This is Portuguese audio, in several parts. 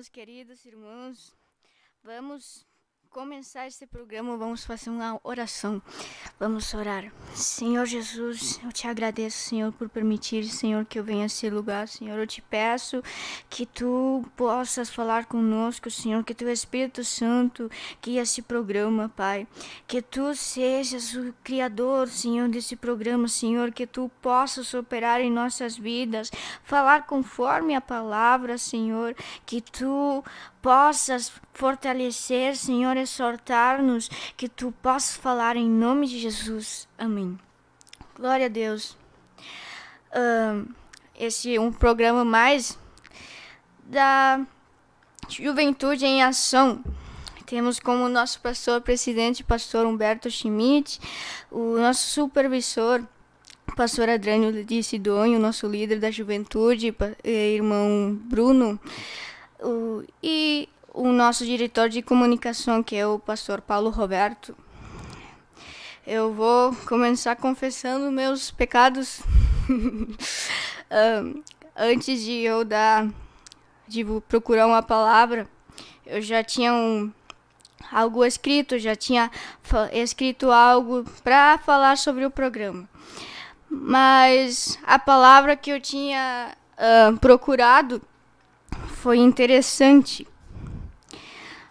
meus queridos irmãos, vamos começar esse programa, vamos fazer uma oração, vamos orar. Senhor Jesus, eu te agradeço, Senhor, por permitir, Senhor, que eu venha a esse lugar, Senhor, eu te peço que tu possas falar conosco, Senhor, que teu Espírito Santo guie esse programa, Pai, que tu sejas o criador, Senhor, desse programa, Senhor, que tu possas operar em nossas vidas, falar conforme a palavra, Senhor, que tu possas fortalecer, Senhor, exortar-nos, que tu possas falar em nome de Jesus. Amém. Glória a Deus. Esse é um programa mais da Juventude em Ação. Temos como nosso pastor presidente, pastor Humberto Schmidt, o nosso supervisor, pastor Adrânio de Sidônio, nosso líder da juventude, irmão Bruno, e o nosso diretor de comunicação, que é o pastor Paulo Roberto. Eu vou começar confessando meus pecados. Antes de procurar uma palavra, eu já tinha algo escrito, já tinha escrito algo para falar sobre o programa. Mas a palavra que eu tinha procurado foi interessante,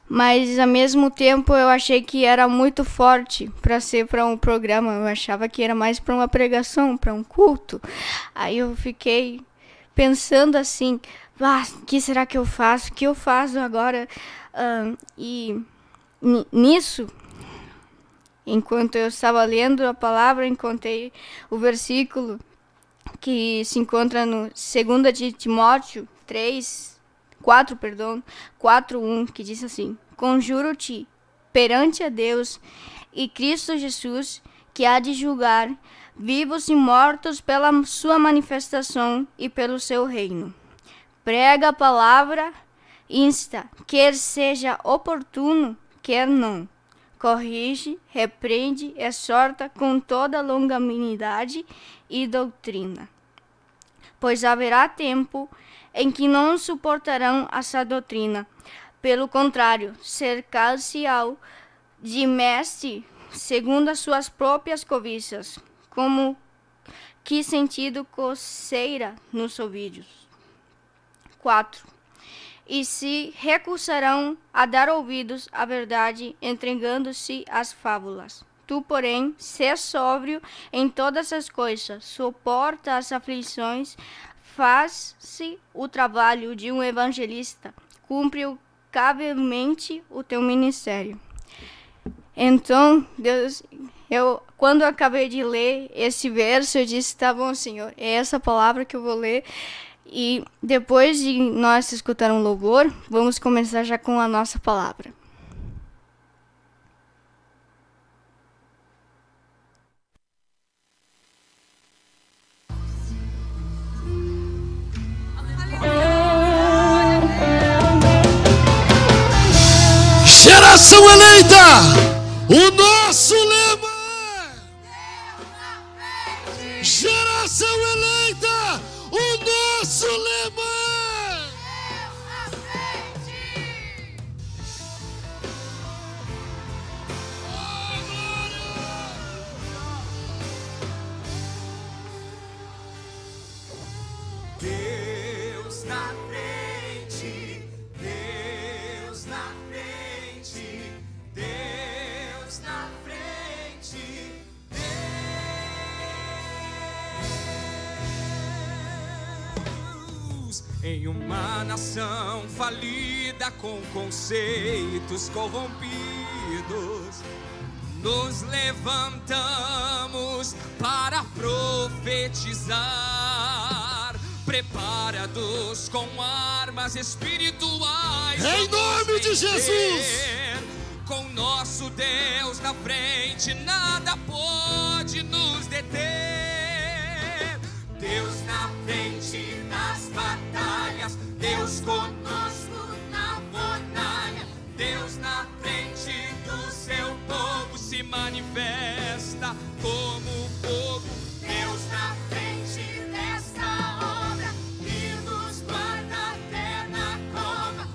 mas ao mesmo tempo eu achei que era muito forte para ser para um programa. Eu achava que era mais para uma pregação, para um culto. Aí eu fiquei pensando assim, o que será que eu faço? O que eu faço agora? E nisso, enquanto eu estava lendo a palavra, encontrei o versículo que se encontra no 2 de Timóteo 4:1, que diz assim: Conjuro-te perante a Deus e Cristo Jesus, que há de julgar vivos e mortos pela sua manifestação e pelo seu reino. Prega a palavra, insta, quer seja oportuno, quer não. Corrige, repreende, exorta com toda longanimidade e doutrina. Pois haverá tempo em que não suportarão essa doutrina. Pelo contrário, cercar-se-ão de mestre segundo as suas próprias cobiças, como que sentido coceira nos ouvidos. 4. E se recusarão a dar ouvidos à verdade, entregando-se às fábulas. Tu, porém, sê sóbrio em todas as coisas, suporta as aflições, faz-se o trabalho de um evangelista, cumpre cabalmente o teu ministério. Então, quando eu acabei de ler esse verso, eu disse, tá bom, Senhor, é essa palavra que eu vou ler. E depois de nós escutar um louvor, vamos começar já com a nossa palavra. Geração eleita, o nosso lema é geração eleita, o nosso lema é Deus na frente, Deus na frente, Deus na frente, Deus. Em uma nação falida com conceitos corrompidos, nos levantamos para profetizar, preparados com armas espirituais. em nome de Jesus. Com nosso Deus na frente, nada pode nos deter. Deus na frente nas batalhas, Deus conosco na fornalha. Deus na frente do seu povo se manifesta como fogo. Deus na frente desta obra e nos guarda até na cova.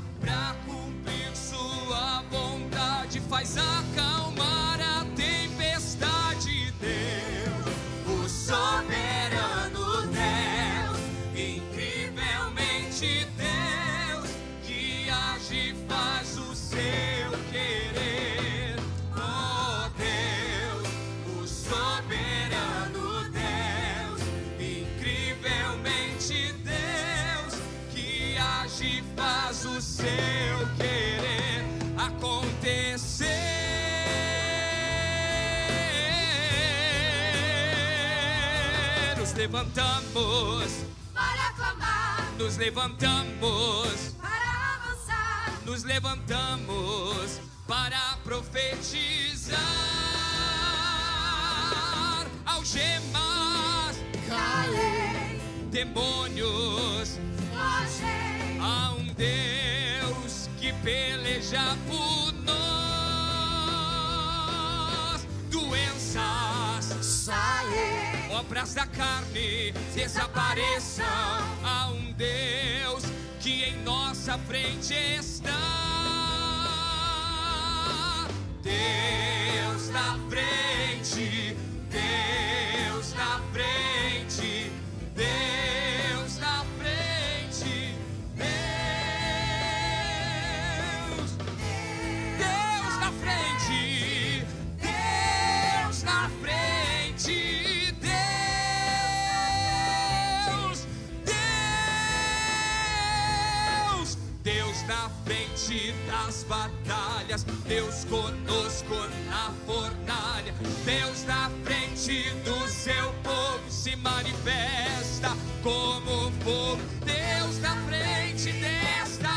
levantamos para clamar, nos levantamos, para avançar, nos levantamos para profetizar. Algemas cairei, demônios, fogei, há um Deus que peleja por nós. Doenças, sairei, obras da carne desapareçam. Há um Deus que em nossa frente está. Deus na frente, Deus na frente, Deus na frente, Deus, Deus na frente, Deus na frente, Deus, Deus, Deus na frente das batalhas, Deus conosco na fornalha, Deus na frente do seu povo se manifesta como fogo. Deus na frente desta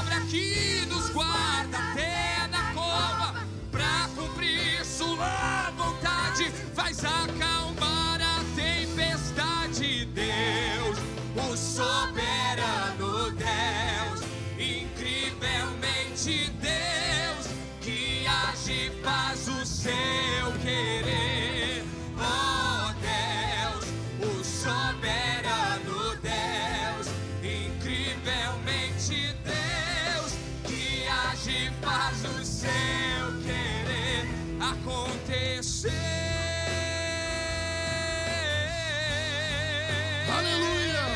obra que nos guarda até na cova, pra cumprir sua vontade, faz acalmar a tempestade. Deus, o soberano Deus, incrivelmente Deus, que age e faz o seu querer. Oh Deus, o soberano Deus, incrivelmente Deus, que age e faz o seu querer acontecer. Aleluia!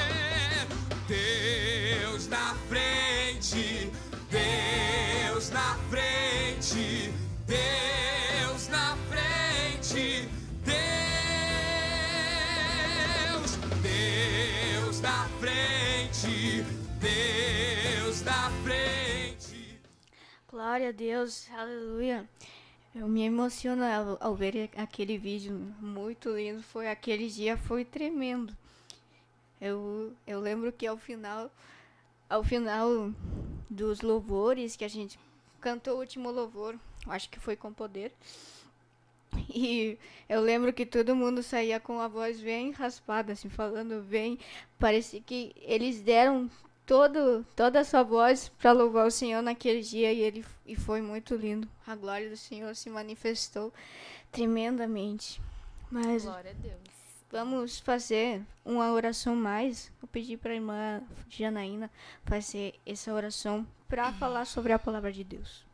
Deus na frente, Deus na frente, Deus na frente, Deus, Deus na frente, Deus na frente. Glória a Deus, aleluia. Eu me emociono ao ver aquele vídeo, muito lindo. Foi aquele dia, foi tremendo. Eu lembro que ao final dos louvores, que a gente cantou o último louvor, acho que foi com poder, e eu lembro que todo mundo saía com a voz bem raspada, assim, falando bem, parecia que eles deram toda a sua voz para louvar o Senhor naquele dia, e foi muito lindo. A glória do Senhor se manifestou tremendamente. Mas Glória a Deus. vamos fazer uma oração mais. Vou pedir para a irmã Janaína fazer essa oração para falar sobre a palavra de Deus.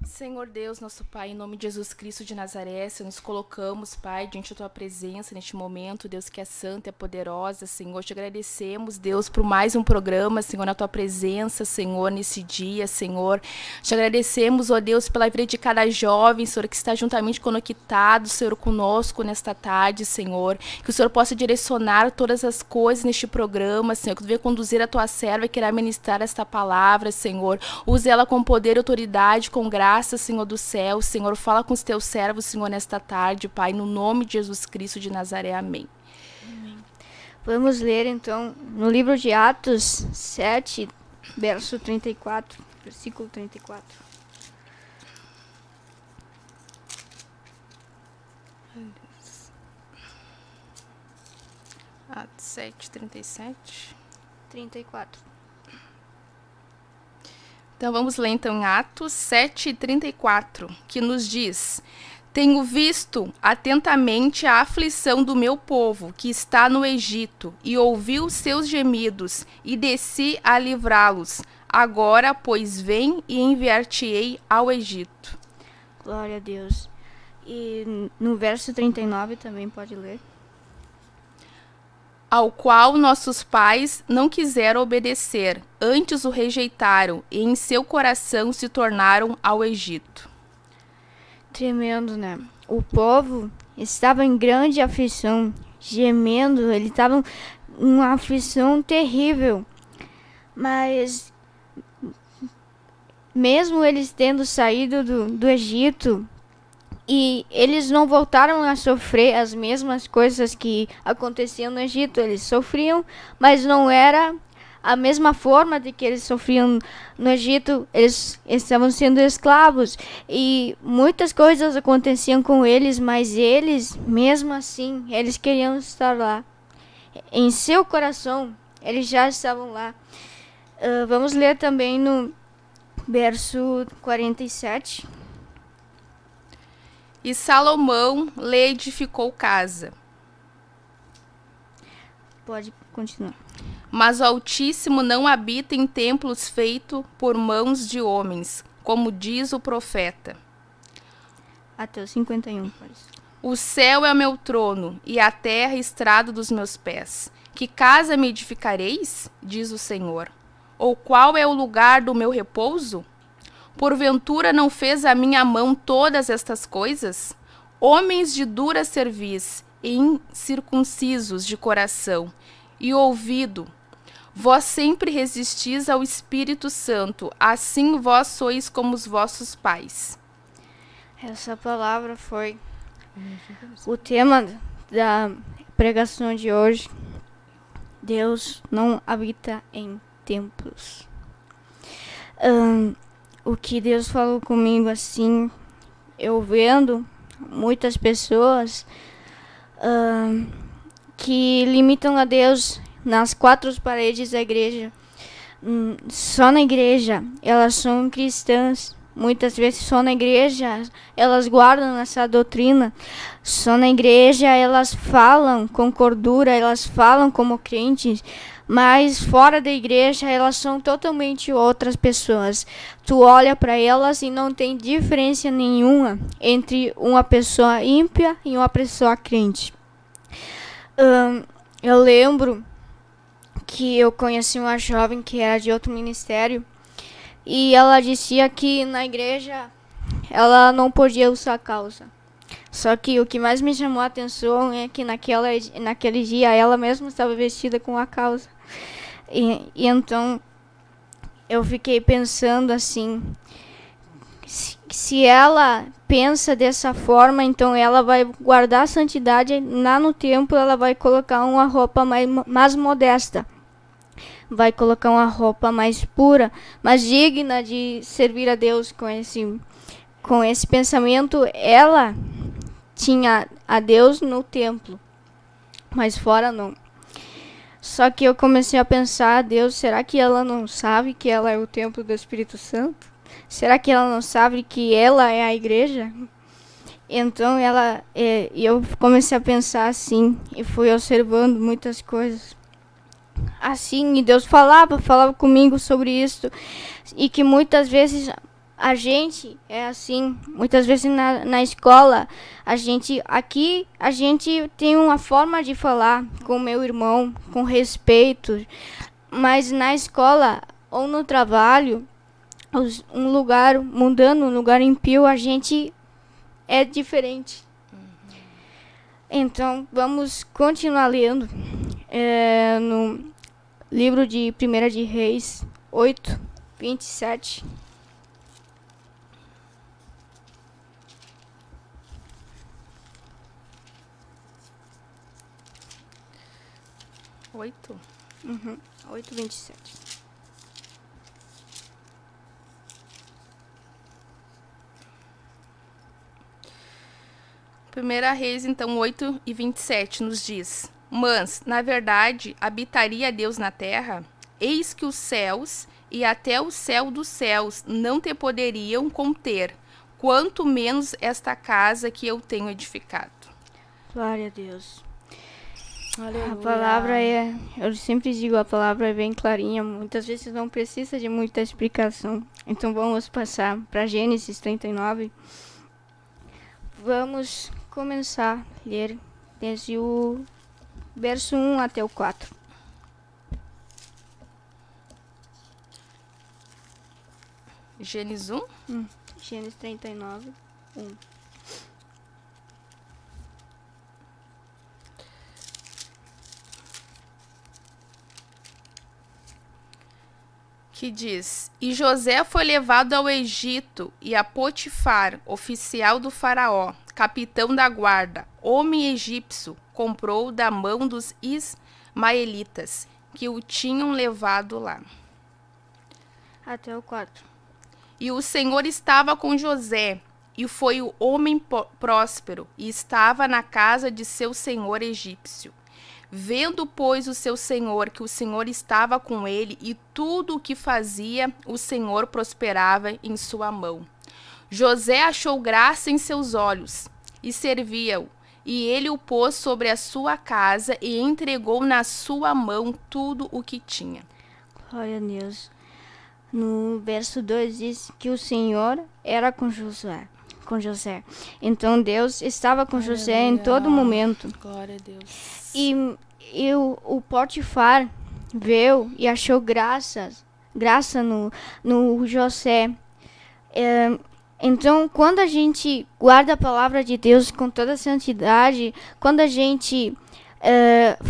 Senhor Deus, nosso Pai, em nome de Jesus Cristo de Nazaré, Senhor, nos colocamos, Pai, diante da Tua presença neste momento, Deus que é santa, é poderosa, Senhor, te agradecemos, Deus, por mais um programa, Senhor, na Tua presença, Senhor, nesse dia, Senhor, te agradecemos, ó Deus, pela vida de cada jovem, Senhor, que está juntamente conectado, Senhor, conosco nesta tarde, Senhor, que o Senhor possa direcionar todas as coisas neste programa, Senhor, que Tu venha conduzir a Tua serva e queira ministrar esta palavra, Senhor, use ela com poder e autoridade, com graça, Senhor do céu, Senhor, fala com os teus servos, Senhor, nesta tarde, Pai, no nome de Jesus Cristo de Nazaré, amém. Amém. Vamos ler, então, no livro de Atos 7, versículo 34. Atos 7, 37. 34. Então vamos ler então em Atos 7:34, que nos diz: Tenho visto atentamente a aflição do meu povo, que está no Egito, e ouvi os seus gemidos, e desci a livrá-los. Agora, pois, vem e enviar-te-ei ao Egito. Glória a Deus. E no verso 39 também pode ler. Ao qual nossos pais não quiseram obedecer, antes o rejeitaram, e em seu coração se tornaram ao Egito. Tremendo, né? O povo estava em grande aflição, gemendo, eles estavam em uma aflição terrível. Mas, mesmo eles tendo saído do Egito, E eles não voltaram a sofrer as mesmas coisas que aconteciam no Egito. Eles sofriam, mas não era a mesma forma de que eles sofriam no Egito. Eles estavam sendo escravos e muitas coisas aconteciam com eles, mas eles, mesmo assim, eles queriam estar lá. Em seu coração, eles já estavam lá. Vamos ler também no verso 47. E Salomão lhe edificou casa. Pode continuar. Mas o Altíssimo não habita em templos feitos por mãos de homens, como diz o profeta. Até o 51, parece. O céu é o meu trono, e a terra estrado dos meus pés. Que casa me edificareis? Diz o Senhor. Ou qual é o lugar do meu repouso? Porventura não fez a minha mão todas estas coisas? Homens de dura cerviz, e incircuncisos de coração e ouvido, vós sempre resistis ao Espírito Santo, assim vós sois como os vossos pais. Essa palavra foi o tema da pregação de hoje. Deus não habita em templos. O que Deus falou comigo assim, eu vendo muitas pessoas que limitam a Deus nas quatro paredes da igreja. Só na igreja elas são cristãs. Muitas vezes só na igreja elas guardam essa doutrina. Só na igreja elas falam com cordura, elas falam como crentes. Mas fora da igreja elas são totalmente outras pessoas. Tu olha para elas e não tem diferença nenhuma entre uma pessoa ímpia e uma pessoa crente. Eu lembro que eu conheci uma jovem que era de outro ministério e ela dizia que na igreja ela não podia usar calça. Só que o que mais me chamou a atenção é que naquele dia ela mesma estava vestida com a calça. E então eu fiquei pensando assim, se ela pensa dessa forma, então ela vai guardar a santidade. Lá no templo ela vai colocar uma roupa mais modesta, vai colocar uma roupa mais pura, mais digna de servir a Deus. Com esse pensamento, ela tinha a Deus no templo, mas fora não. Só que eu comecei a pensar, Deus, será que ela não sabe que ela é o templo do Espírito Santo? Será que ela não sabe que ela é a igreja? Então eu comecei a pensar assim e fui observando muitas coisas. Assim, e Deus falava comigo sobre isso. E que muitas vezes a gente é assim, muitas vezes na escola, a gente tem uma forma de falar com o meu irmão, com respeito, mas na escola ou no trabalho, um lugar mundano, um lugar impio, a gente é diferente. Então, vamos continuar lendo no livro de 1 de Reis 8, 27. 8. 8, 27. Primeira Reis, então, 8 e 27 nos diz: Mas, na verdade, habitaria Deus na terra? Eis que os céus e até o céu dos céus não te poderiam conter, quanto menos esta casa que eu tenho edificado. Glória a Deus. Aleluia. A palavra eu sempre digo, a palavra é bem clarinha, muitas vezes não precisa de muita explicação. Então vamos passar para Gênesis 39. Vamos começar a ler desde o verso 1 até o 4. Gênesis 1? Gênesis 39, 1. que diz: E José foi levado ao Egito, e a Potifar, oficial do faraó, capitão da guarda, homem egípcio, comprou da mão dos ismaelitas, que o tinham levado lá. Até o 4. E o Senhor estava com José, e foi o homem próspero, e estava na casa de seu senhor egípcio. Vendo, pois, o seu senhor que o Senhor estava com ele, e tudo o que fazia, o Senhor prosperava em sua mão. José achou graça em seus olhos, e servia-o, e ele o pôs sobre a sua casa, e entregou na sua mão tudo o que tinha. Glória a Deus. No verso 2 diz que o Senhor era com José. Então Deus estava com José em todo momento. Glória a Deus. E o Potifar veio e achou graça no José. Então, quando a gente guarda a palavra de Deus com toda a santidade, quando a gente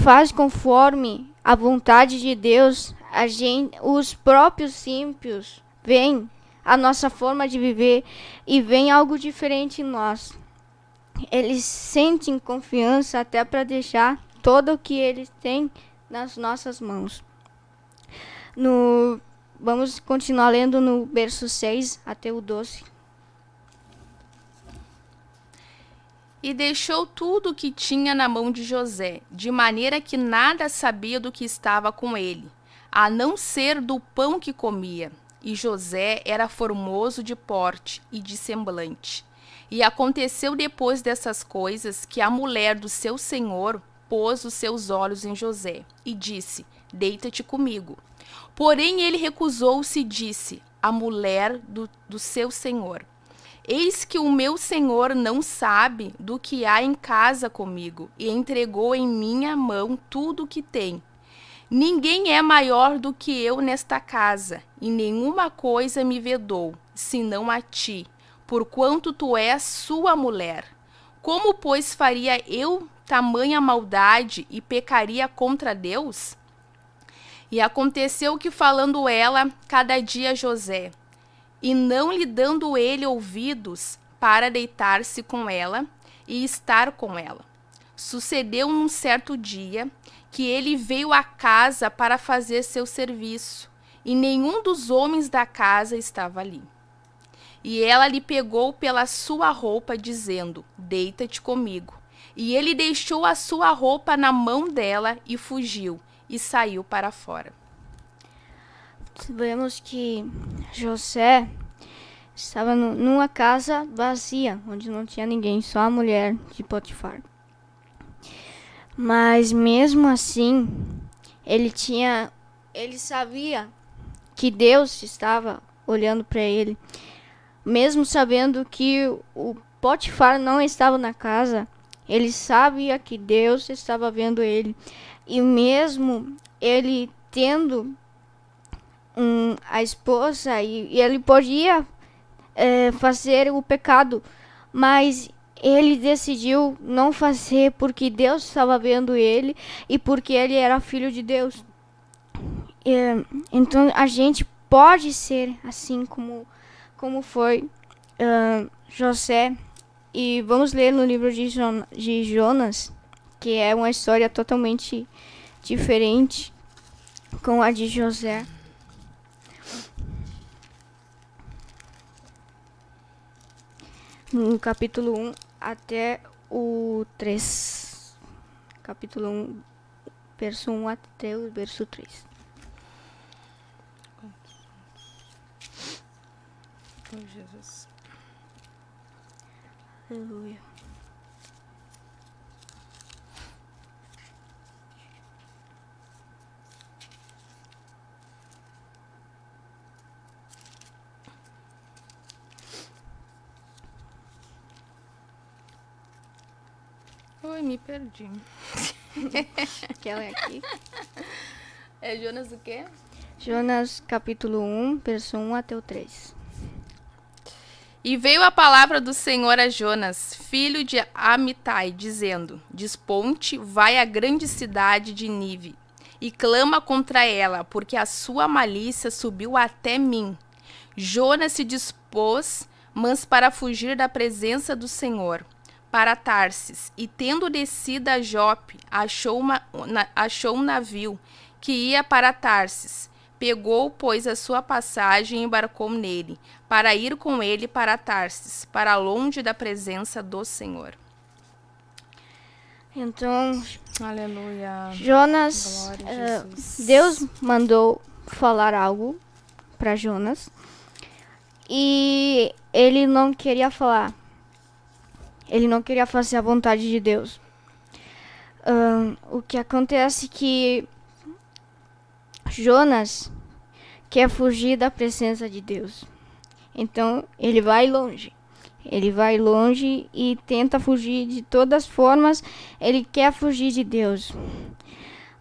faz conforme a vontade de Deus, os próprios ímpios veem a nossa forma de viver e veem algo diferente em nós. Eles sentem confiança até para deixar todo o que eles têm nas nossas mãos. Vamos continuar lendo no verso 6 até o 12. E deixou tudo o que tinha na mão de José, de maneira que nada sabia do que estava com ele, a não ser do pão que comia. E José era formoso de porte e de semblante. E aconteceu depois dessas coisas que a mulher do seu senhor pôs os seus olhos em José e disse: Deita-te comigo. Porém ele recusou-se e disse à mulher do seu senhor: Eis que o meu senhor não sabe do que há em casa comigo, e entregou em minha mão tudo o que tem. Ninguém é maior do que eu nesta casa, e nenhuma coisa me vedou, senão a ti, porquanto tu és sua mulher. Como, pois, faria eu tamanha maldade e pecaria contra Deus? E aconteceu que, falando ela cada dia a José, e não lhe dando ele ouvidos para deitar-se com ela e estar com ela, sucedeu num certo dia que ele veio à casa para fazer seu serviço, e nenhum dos homens da casa estava ali. E ela lhe pegou pela sua roupa, dizendo: Deita-te comigo. E ele deixou a sua roupa na mão dela e fugiu, e saiu para fora. Vemos que José estava numa casa vazia, onde não tinha ninguém, só a mulher de Potifar. Mas mesmo assim, ele sabia que Deus estava olhando para ele. Mesmo sabendo que o Potifar não estava na casa, ele sabia que Deus estava vendo ele. E mesmo ele tendo a esposa, e ele podia fazer o pecado, mas ele decidiu não fazer porque Deus estava vendo ele e porque ele era filho de Deus. Então a gente pode ser assim como foi José. E vamos ler no livro de Jonas, que é uma história totalmente diferente com a de José. No capítulo 1 até o 3. Capítulo 1, verso 1 até o verso 3. Oh, Jesus. Aleluia. Oi, me perdi. Aquela é aqui. É Jonas o quê? Jonas capítulo 1, verso 1 até o 3. E veio a palavra do Senhor a Jonas, filho de Amitai, dizendo: Desponte, vai à grande cidade de Nínive, e clama contra ela, porque a sua malícia subiu até mim. Jonas se dispôs, mas para fugir da presença do Senhor, para Tarsis, e tendo descido a Jope, achou um navio que ia para Tarsis. Pegou, pois, a sua passagem e embarcou nele, para ir com ele para Tarsis, para longe da presença do Senhor. Então, Aleluia. Jonas, Glória a Jesus. Deus mandou falar algo para Jonas e ele não queria falar. Ele não queria fazer a vontade de Deus. O que acontece é que Jonas quer fugir da presença de Deus. Então, ele vai longe. Ele vai longe e tenta fugir de todas as formas. Ele quer fugir de Deus.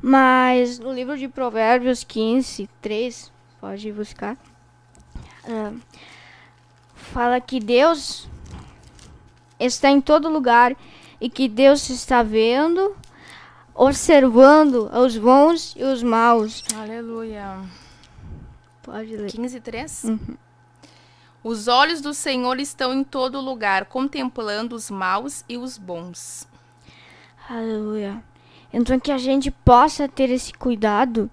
Mas no livro de Provérbios 15, 3, pode buscar, fala que Deus está em todo lugar e que Deus está vendo, observando os bons e os maus. Aleluia. Pode ler. 15:3. Uhum. Os olhos do Senhor estão em todo lugar, contemplando os maus e os bons. Aleluia. Então que a gente possa ter esse cuidado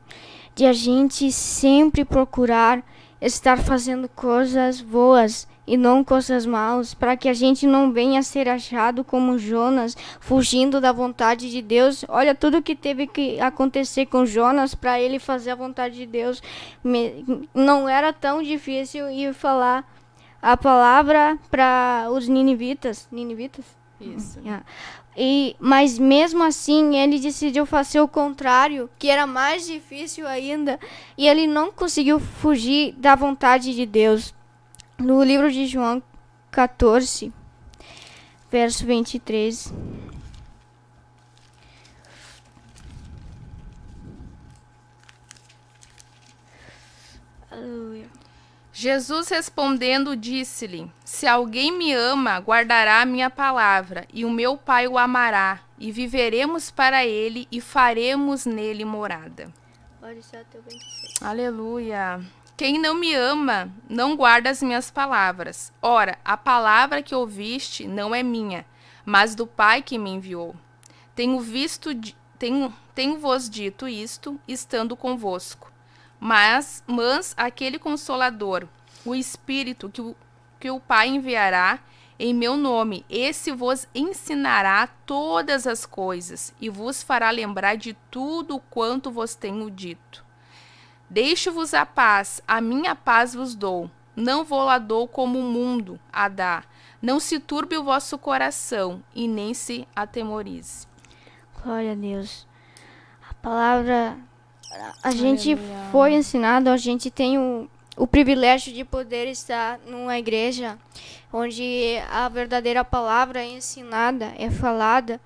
de a gente sempre procurar estar fazendo coisas boas e não coisas maus, para que a gente não venha a ser achado como Jonas, fugindo da vontade de Deus. Olha tudo que teve que acontecer com Jonas para ele fazer a vontade de Deus. Não era tão difícil ir falar a palavra para os ninivitas. Isso. Mas mesmo assim ele decidiu fazer o contrário, que era mais difícil ainda, e ele não conseguiu fugir da vontade de Deus. No livro de João 14, verso 23. Aleluia. Jesus respondendo disse-lhe: Se alguém me ama, guardará a minha palavra, e o meu Pai o amará, e viveremos para ele e faremos nele morada. Pode ser até o 26. Aleluia. Quem não me ama, não guarda as minhas palavras. Ora, a palavra que ouviste não é minha, mas do Pai que me enviou. Tenho-vos dito isto, estando convosco. Mas aquele Consolador, o Espírito que o Pai enviará em meu nome, esse vos ensinará todas as coisas e vos fará lembrar de tudo quanto vos tenho dito. Deixo-vos a paz, a minha paz vos dou. Não vou lá dou como o mundo a dá. Não se turbe o vosso coração e nem se atemorize. Glória a Deus. A palavra, a gente foi ensinado, a gente tem o privilégio de poder estar numa igreja onde a verdadeira palavra é ensinada, é falada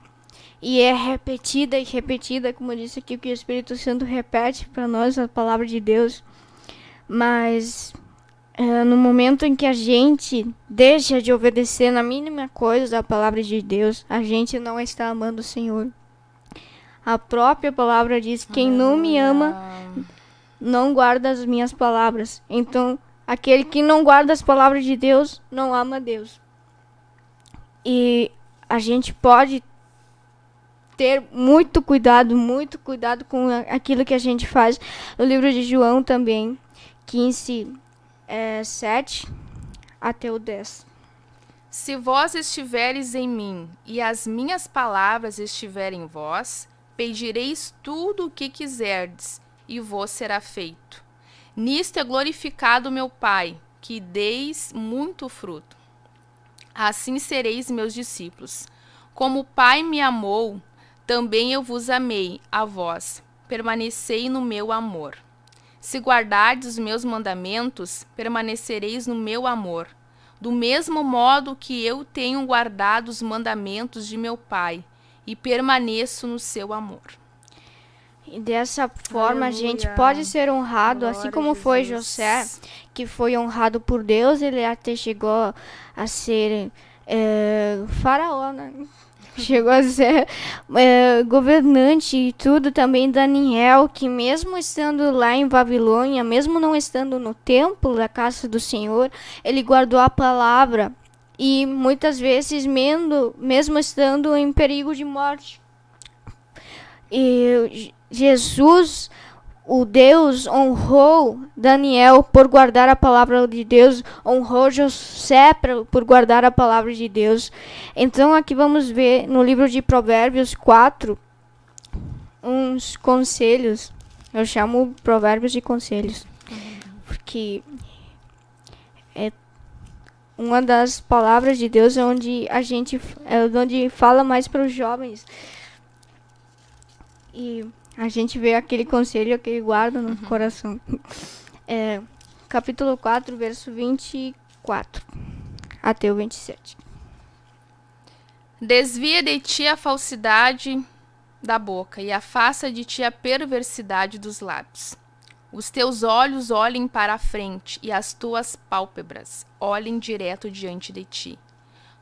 e é repetida e repetida, como eu disse aqui, que o Espírito Santo repete para nós a palavra de Deus. Mas no momento em que a gente deixa de obedecer na mínima coisa a palavra de Deus, a gente não está amando o Senhor. A própria palavra diz: quem não me ama não guarda as minhas palavras. Então, aquele que não guarda as palavras de Deus não ama Deus. E a gente pode ter muito cuidado com aquilo que a gente faz. No livro de João também, 15, 7 até o 10. Se vós estiveres em mim e as minhas palavras estiverem em vós, pedireis tudo o que quiserdes, e vos será feito. Nisto é glorificado meu Pai, que deis muito fruto. Assim sereis meus discípulos. Como o Pai me amou, também eu vos amei, a vós. Permanecei no meu amor. Se guardardes os meus mandamentos, permanecereis no meu amor. Do mesmo modo que eu tenho guardado os mandamentos de meu Pai, e permaneço no seu amor. E dessa forma, Aleluia. a gente pode ser honrado, Glória assim como a foi Jesus. José, que foi honrado por Deus. Ele até chegou a ser faraó, né? chegou a ser governante e tudo. Também Daniel, que mesmo estando lá em Babilônia, mesmo não estando no templo da casa do Senhor, ele guardou a palavra. E muitas vezes, mesmo estando em perigo de morte, e Jesus, o Deus, honrou Daniel por guardar a palavra de Deus, honrou José por guardar a palavra de Deus. Então aqui vamos ver no livro de Provérbios 4 uns conselhos. Eu chamo Provérbios de conselhos, porque é uma das palavras de Deus onde onde fala mais para os jovens. E a gente vê aquele conselho que ele guarda no coração. Capítulo 4, verso 24 até o 27. Desvia de ti a falsidade da boca e afasta de ti a perversidade dos lábios. Os teus olhos olhem para a frente e as tuas pálpebras olhem direto diante de ti.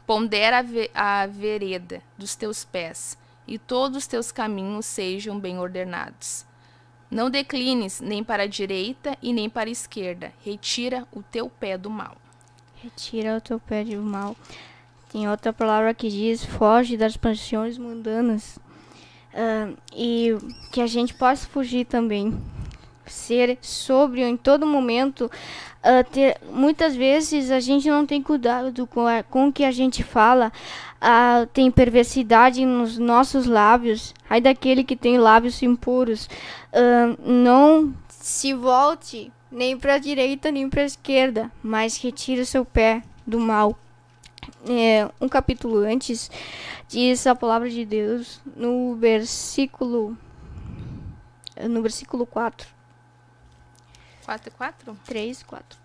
Pondera a vereda dos teus pés e todos os teus caminhos sejam bem ordenados. Não declines nem para a direita e nem para a esquerda. Retira o teu pé do mal. Retira o teu pé do mal. Tem outra palavra que diz: foge das paixões mundanas. E que a gente possa fugir também. Ser sóbrio em todo momento. Muitas vezes a gente não tem cuidado com o que a gente fala. Tem perversidade nos nossos lábios. Ai daquele que tem lábios impuros. Não se volte nem para a direita nem para a esquerda, mas retire o seu pé do mal. Um capítulo antes diz a palavra de Deus no versículo 4. 4:4? 3, 4.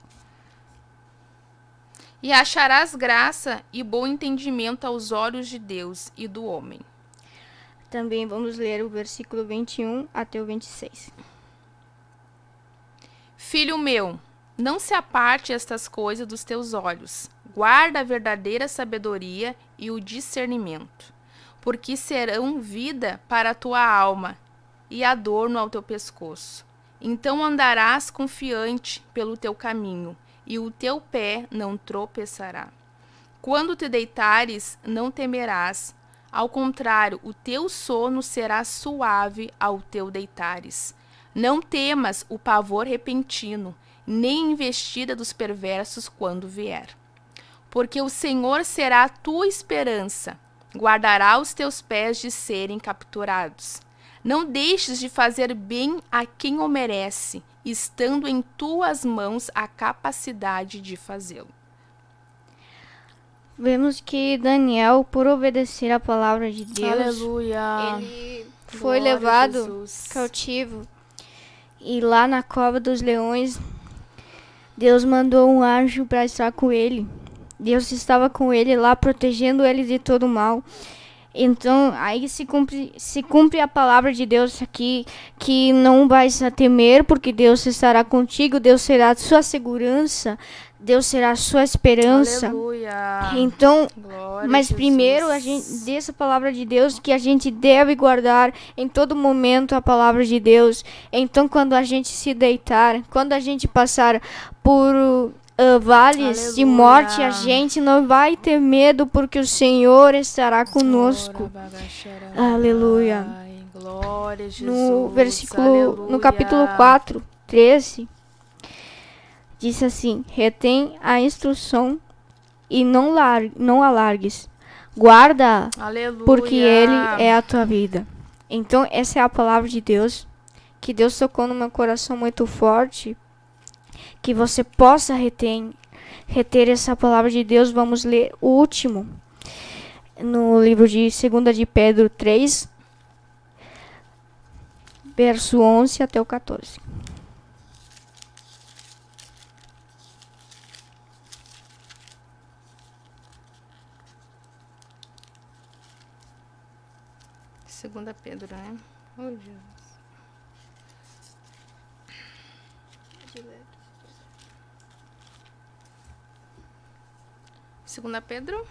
E acharás graça e bom entendimento aos olhos de Deus e do homem. Também vamos ler o versículo 21 até o 26. Filho meu, não se aparte estas coisas dos teus olhos. Guarda a verdadeira sabedoria e o discernimento, porque serão vida para a tua alma e adorno ao teu pescoço. Então andarás confiante pelo teu caminho, e o teu pé não tropeçará. Quando te deitares, não temerás. Ao contrário, o teu sono será suave ao teu deitares. Não temas o pavor repentino, nem a investida dos perversos quando vier. Porque o Senhor será a tua esperança, guardará os teus pés de serem capturados. Não deixes de fazer bem a quem o merece, estando em tuas mãos a capacidade de fazê-lo. Vemos que Daniel, por obedecer a palavra de Deus, Aleluia. ele foi Glória a levado Jesus. cautivo. E lá na cova dos leões, Deus mandou um anjo para estar com ele. Deus estava com ele lá, protegendo ele de todo mal. Então, aí se cumpre a palavra de Deus aqui, que não vais a temer, porque Deus estará contigo, Deus será a sua segurança, Deus será a sua esperança. Aleluia. Então, Glória mas a primeiro, Jesus. a gente dessa palavra de Deus, que a gente deve guardar em todo momento a palavra de Deus. Então, quando a gente se deitar, quando a gente passar por vales de Aleluia. morte, a gente não vai ter medo, porque o Senhor estará conosco. Aleluia. Ai, glória a Jesus. No versículo, Aleluia. no capítulo 4, 13, diz assim: retém a instrução e não alargues. Guarda, Aleluia. porque ele é a tua vida. Então, essa é a palavra de Deus, que Deus tocou no meu coração muito forte, que você possa reter essa palavra de Deus. Vamos ler o último, no livro de 2 de Pedro 3, verso 11 até o 14. Segunda Pedro, né? Oh, Jesus. Segunda Pedro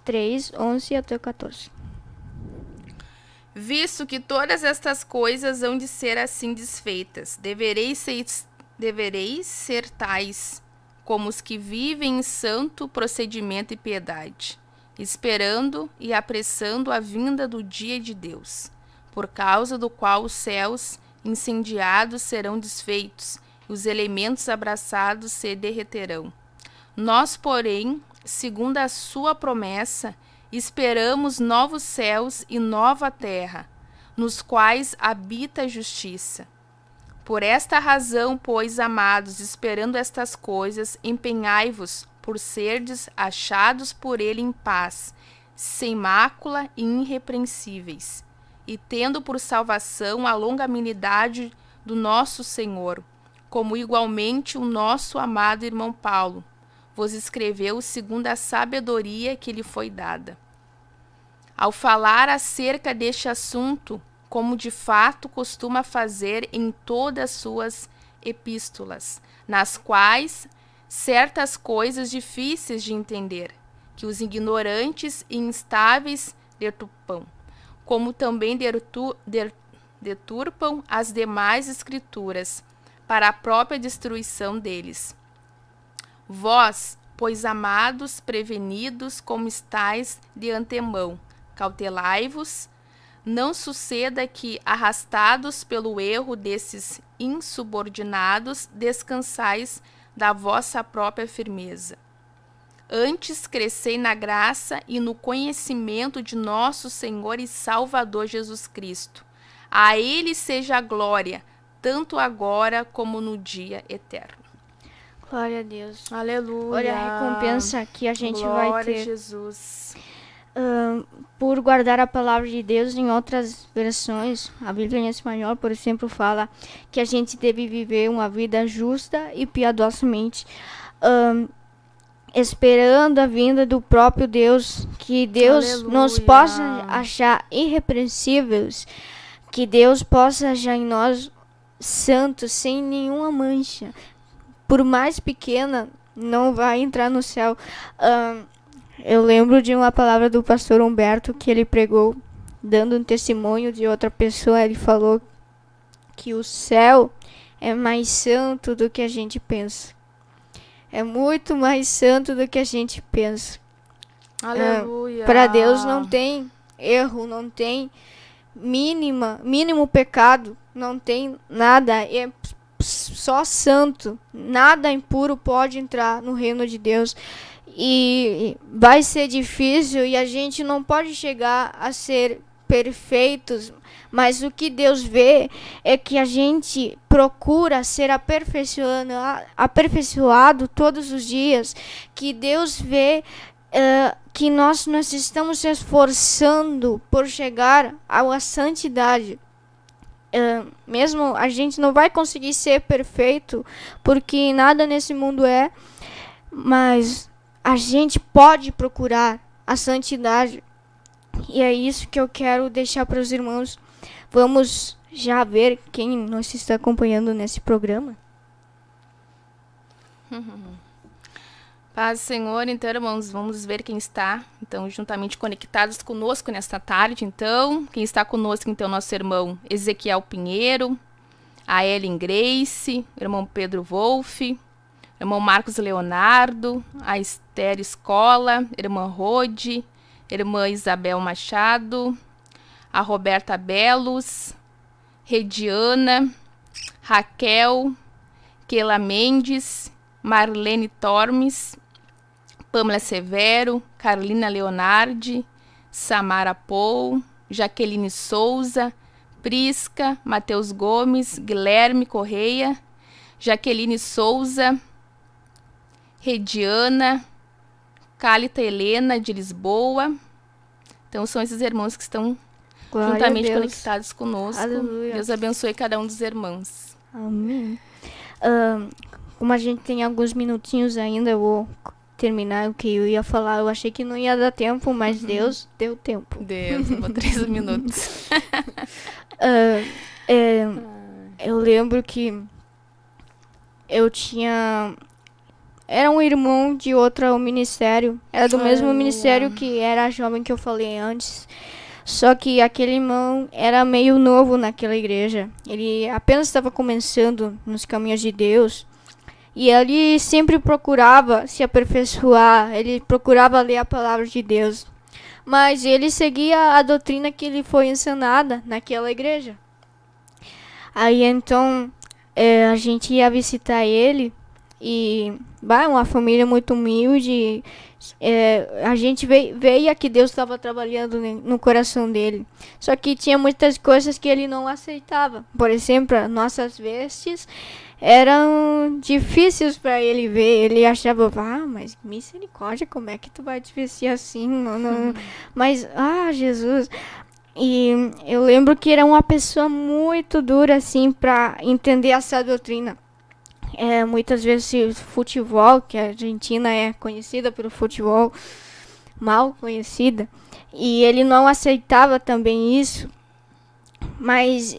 3, 11 até o 14. Visto que todas estas coisas hão de ser assim desfeitas, devereis ser tais como os que vivem em santo procedimento e piedade, esperando e apressando a vinda do dia de Deus, por causa do qual os céus incendiados serão desfeitos, e os elementos abraçados se derreterão. Nós, porém, segundo a sua promessa, esperamos novos céus e nova terra, nos quais habita a justiça. Por esta razão, pois, amados, esperando estas coisas, empenhai-vos por serdes achados por ele em paz, sem mácula e irrepreensíveis, e tendo por salvação a longanimidade do nosso Senhor, como igualmente o nosso amado irmão Paulo vos escreveu segundo a sabedoria que lhe foi dada. Ao falar acerca deste assunto, como de fato costuma fazer em todas as suas epístolas, nas quais certas coisas difíceis de entender, que os ignorantes e instáveis deturpam, como também deturpam as demais escrituras, para a própria destruição deles. Vós, pois, amados, prevenidos como estáis de antemão, cautelai-vos, não suceda que, arrastados pelo erro desses insubordinados, descansais da vossa própria firmeza. Antes crescei na graça e no conhecimento de nosso Senhor e Salvador Jesus Cristo. A Ele seja a glória, tanto agora como no dia eterno. Glória a Deus. Aleluia. Olha a recompensa que a gente Glória vai a ter Jesus. por guardar a palavra de Deus. Em outras versões, a Bíblia em espanhol, por exemplo, fala que a gente deve viver uma vida justa e piedosamente, esperando a vinda do próprio Deus, que Deus Aleluia. nos possa achar irrepreensíveis, que Deus possa achar em nós santos, sem nenhuma mancha. Por mais pequena, não vai entrar no céu. Eu lembro de uma palavra do pastor Humberto que ele pregou, dando um testemunho de outra pessoa. Ele falou que o céu é mais santo do que a gente pensa. É muito mais santo do que a gente pensa. Aleluia. Para Deus não tem erro, não tem mínimo pecado, não tem nada. É só santo. Nada impuro pode entrar no reino de Deus. E vai ser difícil e a gente não pode chegar a ser perfeitos, mas o que Deus vê é que a gente procura ser aperfeiçoado todos os dias, que Deus vê que nós estamos se esforçando por chegar à santidade. Mesmo a gente não vai conseguir ser perfeito, porque nada nesse mundo é, mas a gente pode procurar a santidade. E é isso que eu quero deixar para os irmãos. Vamos já ver quem nos está acompanhando nesse programa. Paz, Senhor. Então, irmãos, vamos ver quem está, então, juntamente conectados conosco nesta tarde. Então, quem está conosco, então, nosso irmão Ezequiel Pinheiro, a Ellen Grace, irmão Pedro Wolff, irmão Marcos Leonardo, a Esther Escola, irmã Rode, irmã Isabel Machado, a Roberta Belos, Rediana, Raquel, Keila Mendes, Marlene Tormes, Pamela Severo, Carolina Leonardi, Samara Pou, Jaqueline Souza, Prisca, Matheus Gomes, Guilherme Correia, Jaqueline Souza, Rediana, Cálita Helena de Lisboa. Então são esses irmãos que estão Glória juntamente a Deus. conectados conosco. Aleluia. Deus abençoe cada um dos irmãos. Amém. Como a gente tem alguns minutinhos ainda, eu vou terminar o que eu ia falar. Eu achei que não ia dar tempo, mas Deus deu tempo. Deus, eu vou 3 minutos. Eu lembro que eu tinha... Era um irmão de outro ministério. Era do mesmo ministério que era a jovem que eu falei antes. Só que aquele irmão era meio novo naquela igreja. Ele apenas estava começando nos caminhos de Deus. E ele sempre procurava se aperfeiçoar. Ele procurava ler a palavra de Deus. Mas ele seguia a doutrina que lhe foi ensinada naquela igreja. Aí então a gente ia visitar ele. E uma família muito humilde. A gente veia que Deus estava trabalhando no coração dele. Só que tinha muitas coisas que ele não aceitava. Por exemplo, nossas vestes eram difíceis para ele ver. Ele achava, mas misericórdia, como é que tu vai te vestir assim? Não. Mas, Jesus. E eu lembro que era uma pessoa muito dura assim para entender essa doutrina. Muitas vezes futebol, que a Argentina é conhecida pelo futebol, mal conhecida, e ele não aceitava também isso. Mas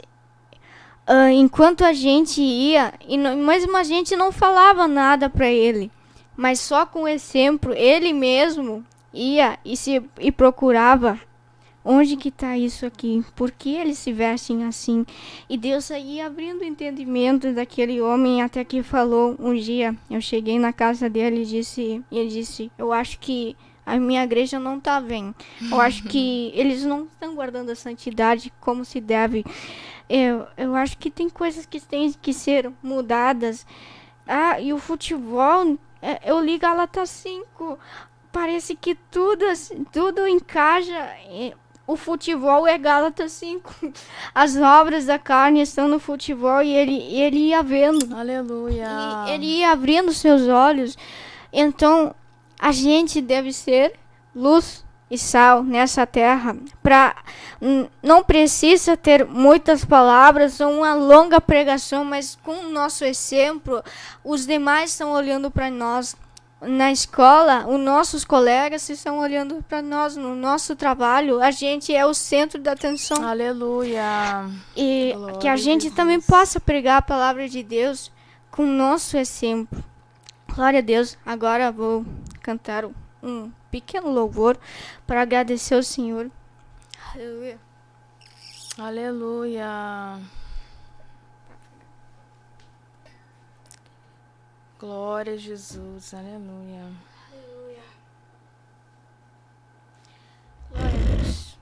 enquanto a gente ia, mesmo a gente não falava nada para ele, mas só com o exemplo, ele mesmo ia e procurava. Onde que está isso aqui? Por que eles se vestem assim? E Deus ia abrindo o entendimento daquele homem, até que falou um dia, eu cheguei na casa dele e ele disse, eu acho que a minha igreja não está bem. Eu acho que eles não estão guardando a santidade como se deve. Eu acho que tem coisas que têm que ser mudadas. E o futebol, eu li Gálatas 5, parece que tudo encaixa. O futebol é Gálatas 5. As obras da carne estão no futebol e ele ia vendo. Aleluia. Ele ia abrindo seus olhos. Então, a gente deve ser luz e sal nessa terra. Não precisa ter muitas palavras ou uma longa pregação, mas com o nosso exemplo, os demais estão olhando para nós. Na escola, os nossos colegas estão olhando para nós. No nosso trabalho, a gente é o centro da atenção. Aleluia. E Glória que a gente também possa pregar a palavra de Deus com o nosso exemplo. Glória a Deus. Agora vou cantar um pequeno louvor para agradecer ao Senhor. Aleluia. Aleluia. Glória a Jesus, aleluia. Aleluia. Glória a Deus.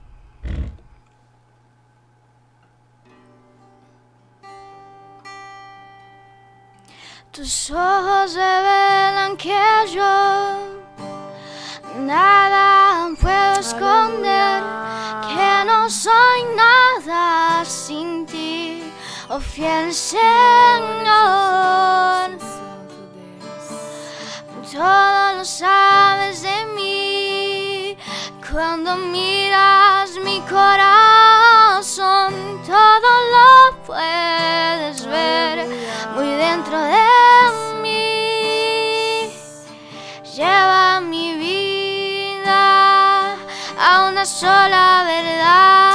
Tus ojos revelan que yo nada puedo esconder, que no soy nada sin ti, oh fiel Señor. Todo lo sabes de mí, cuando miras mi corazón, todo lo puedes ver muy dentro de mí. Lleva mi vida a una sola verdad,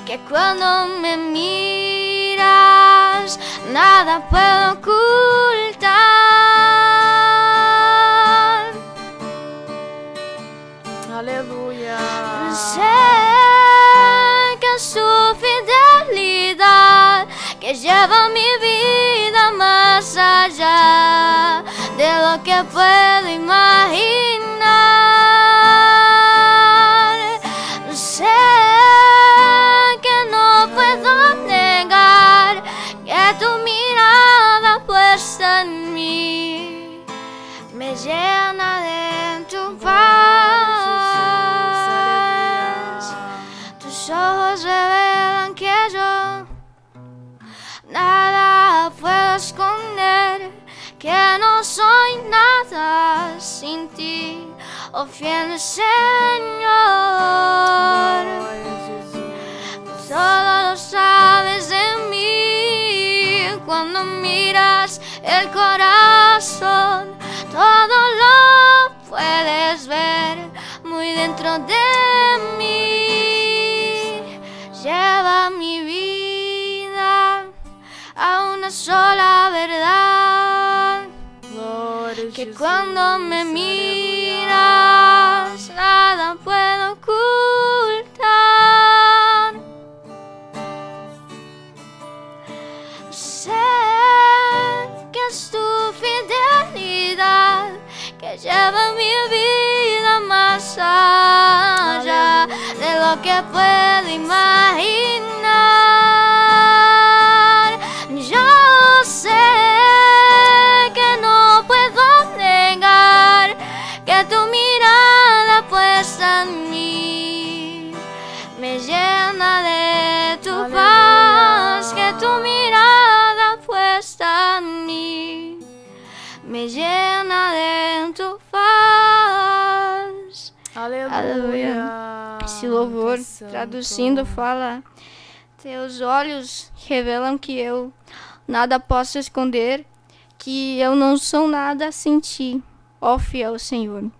que cuando me miras nada puedo ocultar. Aleluia. Sé que es su fidelidad que lleva mi vida más allá de lo que puedo imaginar. Sé que no puedo negar que tu mirada puesta en mí me llena de tu paz. Tus ojos revelan que yo nada puedo esconder, que no soy nada sin ti, oh fiel Señor. Todo lo sabes de mí, cuando miras el corazón, todo lo puedes ver muy dentro de mí. Lleva mi vida a una sola verdad, que cuando me miras nada puedo ocultar. lo que puedo imaginar. Yo sé que no puedo negar que tu mirada puesta en mí me llena de tu paz, que tu mirada puesta en mí me llena de tu paz. Aleluia. Esse louvor, Que santo. traduzindo, fala: teus olhos revelam que eu nada posso esconder, que eu não sou nada sem ti, ó fiel Senhor.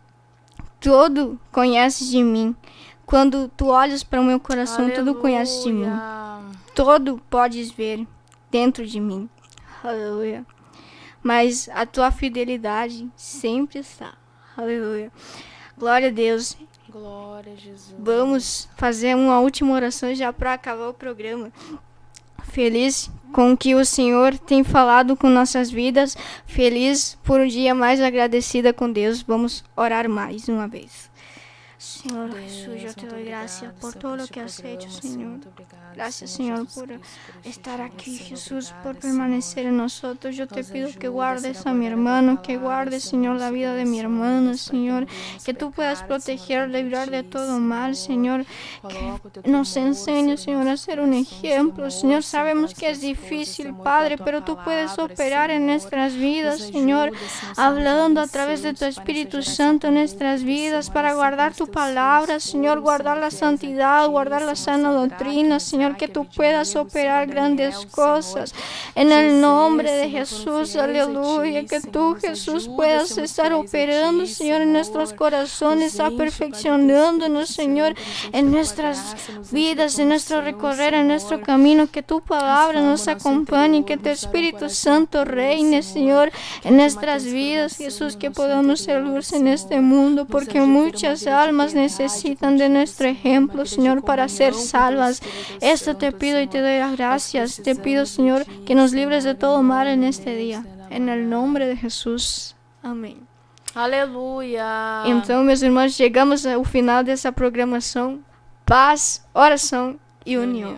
Tudo conheces de mim. Quando tu olhas para o meu coração, tudo conheces de mim. Aleluia. Todo podes ver dentro de mim. Aleluia. Mas a tua fidelidade sempre está. Aleluia. Glória a Deus. Glória a Jesus. Vamos fazer uma última oração já para acabar o programa. Feliz com o que o Senhor tem falado com nossas vidas. Feliz por um dia mais agradecida com Deus. Vamos orar mais uma vez. Senhor Jesus, eu te dou graças por todo o que has feito, Senhor. Graças, Senhor, por estar aqui, Jesus, por permanecer en nosotros. Yo te pido que guardes a mi hermano, que guardes, Señor, la vida de mi hermano, Señor. Que tú puedas proteger, librar de todo mal, Señor. Que nos enseñes, Señor, a ser un ejemplo, Señor. Sabemos que es difícil, Padre, pero tú puedes operar en nuestras vidas, Señor, hablando a través de tu Espíritu Santo en nuestras vidas para guardar tu palabra, Señor, guardar la santidad, guardar la sana doctrina, Señor, que tú puedas operar grandes cosas en el nombre de Jesús, aleluya, que tú, Jesús, puedas estar operando, Señor, en nuestros corazones, perfeccionándonos, Señor, en nuestras vidas, en nuestro recorrer, en nuestro camino, que tu palabra nos acompañe, que tu Espíritu Santo reine, Señor, en nuestras vidas, Jesús, que podamos ser luz en este mundo, porque muchas almas necesitan de nuestro ejemplo, Señor, para ser salvas. Esto te pido y te doy las gracias. Te pido, Señor, que nos libres de todo mal en este día. En el nombre de Jesús. Amém. Aleluia. Então, meus irmãos, chegamos ao final dessa programação. Paz, oração e união.